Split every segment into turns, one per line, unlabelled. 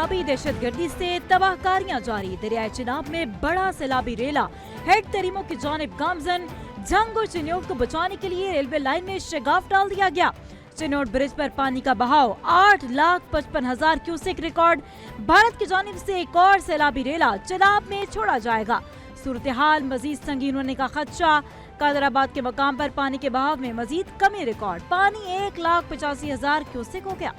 सैलाबी दहशतगर्दी से तबाहकारियां जारी। दरियाए चिनाब में बड़ा सैलाबी रेला हेड तरीमों की जानिब गामजन। जंग और चिन्योट को बचाने के लिए रेलवे लाइन में शगाफ डाल दिया गया। चिन्योट ब्रिज पर पानी का बहाव 8,55,000 क्यूसेक रिकॉर्ड। भारत की जानिब से एक और सैलाबी रेला चिनाब में छोड़ा जाएगा। सूरत हाल मजीद संगीन होने का खदशा। कादराबाद के मकाम पर पानी के बहाव में मजीद कमी रिकॉर्ड। पानी 1,85,000 क्यूसेक हो गया।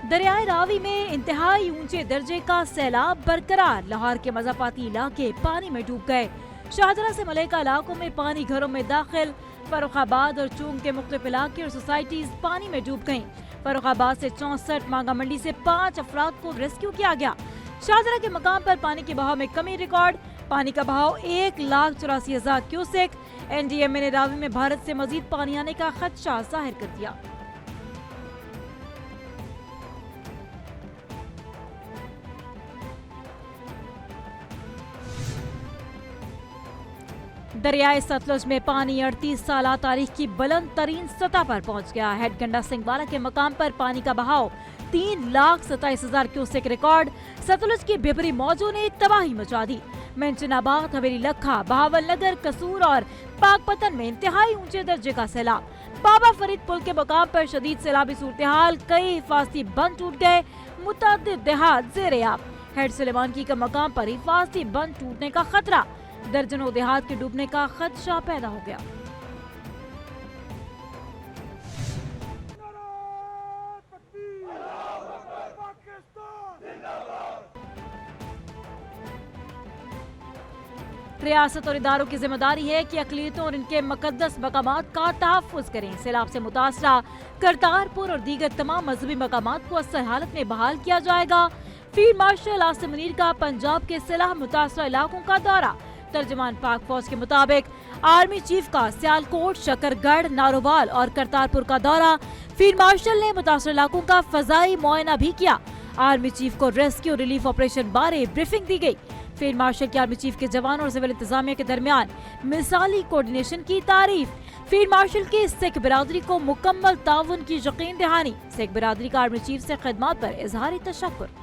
दरियाए रावी में इंतहाई ऊंचे दर्जे का सैलाब बरकरार। लाहौर के मज़ाफाती इलाके पानी में डूब गए। शाहजरा से मलेका इलाकों में पानी घरों में दाखिल। फर्रुखाबाद और चूंग के मुख्तलिफ इलाके और सोसाइटीज पानी में डूब गयी। फर्रुखाबाद से 64, मांगा मंडी से 5 अफराद को रेस्क्यू किया गया। शाहजरा के मकाम पर पानी के बहाव में कमी रिकॉर्ड। पानी का बहाव 1,84,000 क्यूसेक। NDMA ने रावी में भारत से मजीद पानी आने का खदशा जाहिर कर दिया। दरियाए सतलुज में पानी 38 साल तारीख की बुलंद तरीन सतह पर पहुंच गया। हेडगंडा सिंहवाला के मकाम पर पानी का बहाव 3,27,000 क्यूसेक रिकॉर्ड। सतलुज की बिबरी मौजों ने तबाही मचा दी। मेंशनाबाद, हवेली लखा, बहावल नगर, कसूर और पाकपतन में इंतहाई ऊंचे दर्जे का सैलाब। बाबा फरीद पुल के मकाम पर शदीद सैलाबी सूरत हाल। कई हिफाजती बंद टूट गए। मुतअद्दिद देहात ज़ेर-ए-आब। हेड सुलेमानकी के मकाम पर हिफाजती बंद टूटने का खतरा। दर्जनों देहात के डूबने का खदशा पैदा हो गया। रियासत और इदारों की जिम्मेदारी है कि अक़लियतों और इनके मुक़द्दस मकामात का तहफ़्फ़ुज़ करें। सैलाब से मुतासरा करतारपुर और दीगर तमाम मजहबी मकामात को असल हालत में बहाल किया जाएगा। फील्ड मार्शल आसिम मुनीर का पंजाब के सैलाब मुतासरा इलाकों का दौरा। तर्जमान पाक फौज के मुताबिक आर्मी चीफ का सियालकोट, शकरगढ़, नारोवाल और करतारपुर का दौरा। फील्ड मार्शल ने मुतासर इलाकों का फजाई मुआयना भी किया। आर्मी चीफ को रेस्क्यू रिलीफ ऑपरेशन बारे ब्रीफिंग दी गई। फील्ड मार्शल के आर्मी चीफ के जवानों और सिविल इंतजामिया के दरमियान मिसाली कोऑर्डिनेशन की तारीफ। फील्ड मार्शल की सिख बिरादरी को मुकम्मल ताउन की यकीन दहानी। सिख बिरादरी का आर्मी चीफ से खिदमत पर इजहारी तशक्कुर।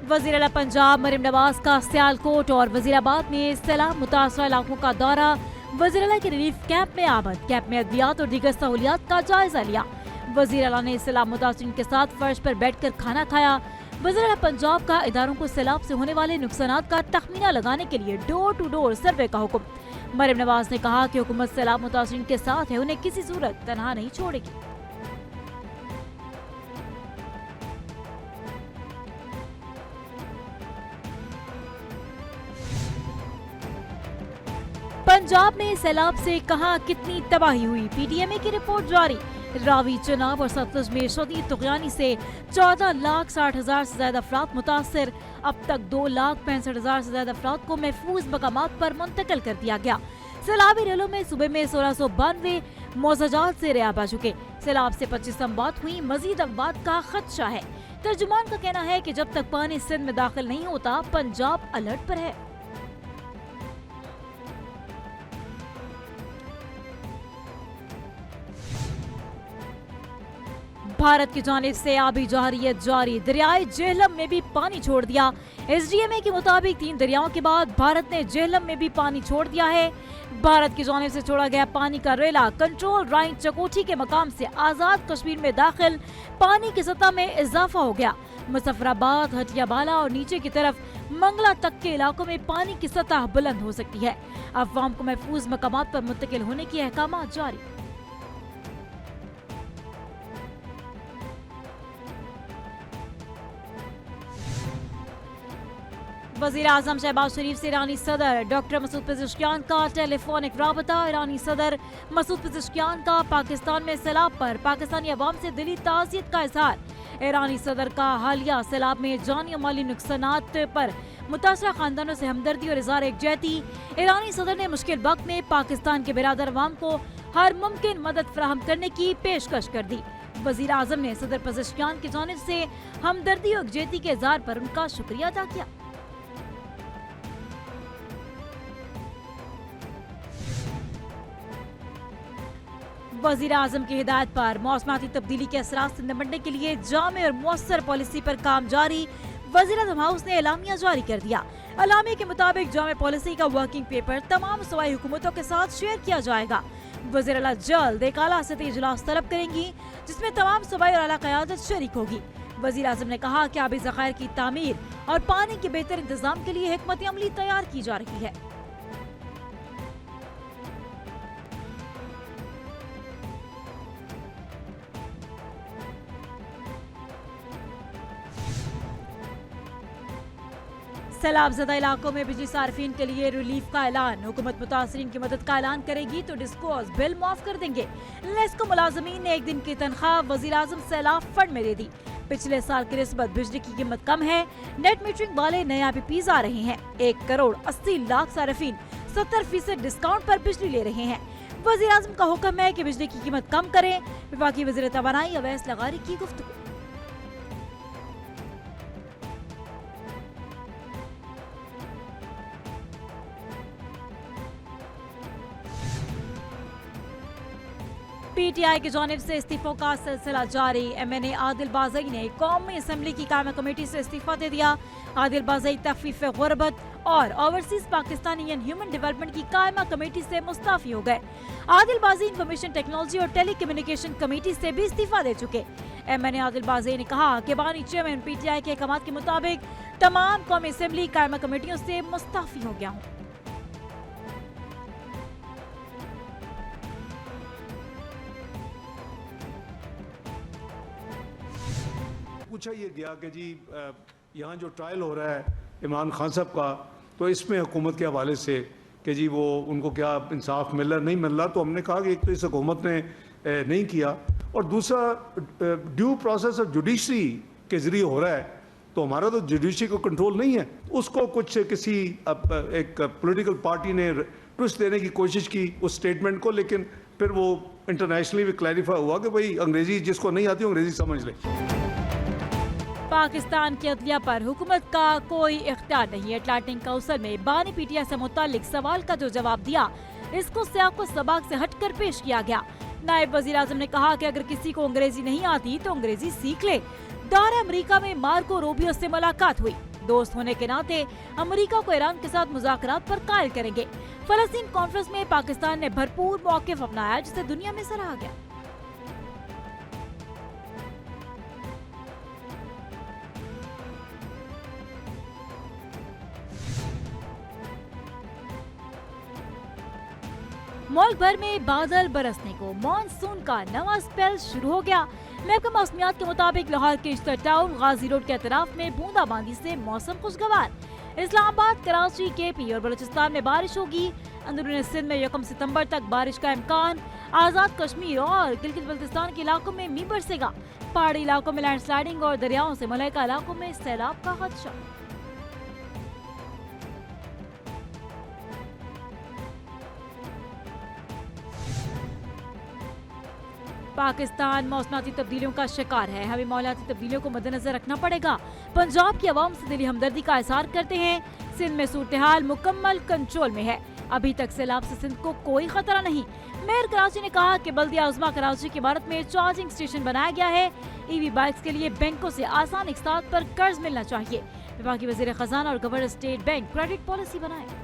वज़ीर आला पंजाब मरियम नवाज का सियालकोट और वज़ीराबाद में सैलाब मुतासरा इलाकों का दौरा। वज़ीर आला के रिलीफ कैंप में आमद। कैंप में अद्वियात और दीगर सहूलियात का जायजा लिया। वज़ीर आला ने सैलाब मुतासरीन के साथ फर्श पर बैठकर खाना खाया। वज़ीर आला पंजाब का इदारों को सैलाब से होने वाले नुकसानात का तखमीना लगाने के लिए डोर टू डोर सर्वे का हुक्म। मरियम नवाज ने कहा कि हुकूमत सैलाब मुतासरीन के साथ है, उन्हें किसी सूरत तनहा नहीं छोड़ेगी। पंजाब में सैलाब से कहां कितनी तबाही हुई, PTMA की रिपोर्ट जारी। रावी, चिनाब और सतलुज में शदीद तुग़यानी से 14,60,000 से ज्यादा अफराद मुतासर। अब तक 2,65,000 से ज्यादा अफराद को महफूज मकामात पर मुंतकिल कर दिया गया। सैलाबी रेलों में सुबह में 1692 मौज़ाजात से रियाब आ चुके। सैलाब से 25 अमवात हुई। मजीद अमवात का खदशा है। तर्जुमान का कहना है कि जब तक पानी सिंध में दाखिल नहीं होता, पंजाब अलर्ट पर है। भारत की जानिब से आबी जारियत जारी। दरियाए जेहलम में भी पानी छोड़ दिया। SDMA के मुताबिक 3 दरियाओं के बाद भारत ने जेहलम में भी पानी छोड़ दिया है। भारत की जानिब से छोड़ा गया पानी का रेला कंट्रोल राइन चकोठी के मकाम से आजाद कश्मीर में दाखिल। पानी की सतह में इजाफा हो गया। मुजफ्फराबाद, हटियाबाला और नीचे की तरफ मंगला तक के इलाकों में पानी की सतह बुलंद हो सकती है। अफवाम को महफूज मकामात पर मुंतकिल होने की अहकामात जारी। वज़ीर आज़म शहबाज शरीफ से ईरानी सदर डॉक्टर मसूद पेज़ेश्कियान का टेलीफोनिक राबता। ईरानी सदर मसूद पेज़ेश्कियान का पाकिस्तान में सैलाब पर पाकिस्तानी अवाम से दिली ताज़ियत का इजहार। ईरानी सदर का हालिया सैलाब में जानी और माली नुकसानात पर मुतासरा खानदानों से हमदर्दी और इज़हार एकजहती। ईरानी सदर ने मुश्किल वक्त में पाकिस्तान के बिरादर अवाम को हर मुमकिन मदद फराहम करने की पेशकश कर दी। वज़ीर आज़म ने सदर पेज़ेश्कियान की जानिब से हमदर्दी और एकजहती के इज़हार पर उनका शुक्रिया अदा किया। वज़ीर आज़म की हिदायत पर मौसमाती तब्दीली के असरात से निपटने के लिए जामे और मौसर पॉलिसी पर काम जारी। वज़ीर आज़म हाउस ने एलामिया जारी कर दिया। एलामिया के मुताबिक जामे पॉलिसी का वर्किंग पेपर तमाम सूबाई हुकूमतों के साथ शेयर किया जाएगा। वज़ीर आला जल्द एक आला सतही इजलास तलब करेंगी जिसमें तमाम सूबाई और आला क़यादत शरीक होगी। वज़ीर आज़म ने कहा कि आबी ज़खायर की तामीर और पानी के बेहतर इंतजाम के लिए हिकमत अमली तैयार की जा रही है। सैलाबज़दा इलाकों में बिजली सार्फिन के लिए रिलीफ का ऐलान। हुकूमत मुतासरीन की मदद का ऐलान करेगी तो डिस्कोज बिल माफ कर देंगे। लेस्को मुलाजमीन ने एक दिन की तनख्वाह वज़ीर आज़म सैलाब फंड में दे दी। पिछले साल की निस्बत बिजली की कीमत कम है। नेट मीटरिंग वाले नए IPPs आ रहे हैं। 1,80,00,000 सार्फिन 70% डिस्काउंट पर बिजली ले रहे हैं। वज़ीर आज़म का हुक्म है कि बिजली की कीमत कम करें। वफाकी वज़ीर तवानाई अवैस लगारी की गुफ्तगू। PTI की जानिब से इस्तीफों का सिलसिला जारी। MNA आदिल बाज़ई ने कौमी असम्बली की कायमा कमेटी से इस्तीफा दे दिया। आदिल बाज़ई तखफीफ गुरबत और overseas Pakistani and human development की कायमा कमेटी से मुस्ताफी हो गए। आदिल बाज़ई इंफॉर्मेशन टेक्नोलॉजी और टेली कम्युनिकेशन कमेटी से भी इस्तीफा दे चुके। MNA आदिल बाज़ई ने कहा कि बानी चेयरमैन PTI के अहकाम के मुताबिक तमाम कौमी असम्बली कायमा कमेटियों से मुस्ताफी हो गया हूँ।
पूछा ये गया कि जी यहाँ जो ट्रायल हो रहा है इमरान खान साहब का, तो इसमें हुकूमत के हवाले से कि जी वो उनको क्या इंसाफ मिल रहा नहीं मिल रहा, तो हमने कहा कि एक तो इस हुकूमत ने नहीं किया और दूसरा ड्यू प्रोसेस और जुडिशरी के ज़रिए हो रहा है, तो हमारा तो जुडिशरी को कंट्रोल नहीं है। उसको कुछ किसी एक पॉलिटिकल पार्टी ने ट्विस्ट देने की कोशिश की उस स्टेटमेंट को, लेकिन फिर वो इंटरनेशनली भी क्लैरिफाई हुआ कि भाई अंग्रेज़ी जिसको नहीं आती अंग्रेज़ी समझ ले।
पाकिस्तान की अदलिया पर हुकूमत का कोई इख्तियार नहीं। अटलांटिक काउंसिल में बानी PTI से मुतालिक सवाल का जो जवाब दिया इसको सियाको सबाक से हटकर पेश किया गया। नायब वज़ीर आज़म ने कहा कि अगर किसी को अंग्रेजी नहीं आती तो अंग्रेजी सीख ले। दौरे अमेरिका में मार्को रूबियो से मुलाकात हुई। दोस्त होने के नाते अमेरिका को ईरान के साथ मुज़ाकरात पर कायल करेंगे। फलस्तीन कॉन्फ्रेंस में पाकिस्तान ने भरपूर मौक़िफ़ अपनाया जिसे दुनिया में सराहा गया। मुल्क भर में बादल बरसने को मानसून का नवा स्पेल शुरू हो गया। महकमा मौसमियात के मुताबिक लाहौर के इश्तर टाउन गाजी रोड के अतराफ में बूंदाबांदी से मौसम खुशगवार। इस्लामाबाद, कराची, KP और बलूचिस्तान में बारिश होगी। अंदरूनी सिंध में 1 सितंबर तक बारिश का इम्कान। आजाद कश्मीर और गिलगित बल्तिस्तान के इलाकों में मींह बरसेगा। पहाड़ी इलाकों में लैंडस्लाइडिंग और दरियाओं से मुलहका इलाकों में सैलाब का खदशा। पाकिस्तान मौसमाती तब्दीलियों का शिकार है। हमें मौसमाती तब्दीलियों को मद्देनजर रखना पड़ेगा। पंजाब की आवाम से दिली हमदर्दी का इजहार करते हैं। सिंध में सूरत हाल मुकम्मल कंट्रोल में है। अभी तक सैलाब से सिंध को कोई खतरा नहीं। मेयर कराची ने कहा कि बल्दिया उज़्मा कराची की इमारत में चार्जिंग स्टेशन बनाया गया है। EV बाइक्स के लिए बैंकों से आसान इक़सात पर कर्ज मिलना चाहिए। विभागीय वज़ीर खजाना और governor state bank credit policy बनाए।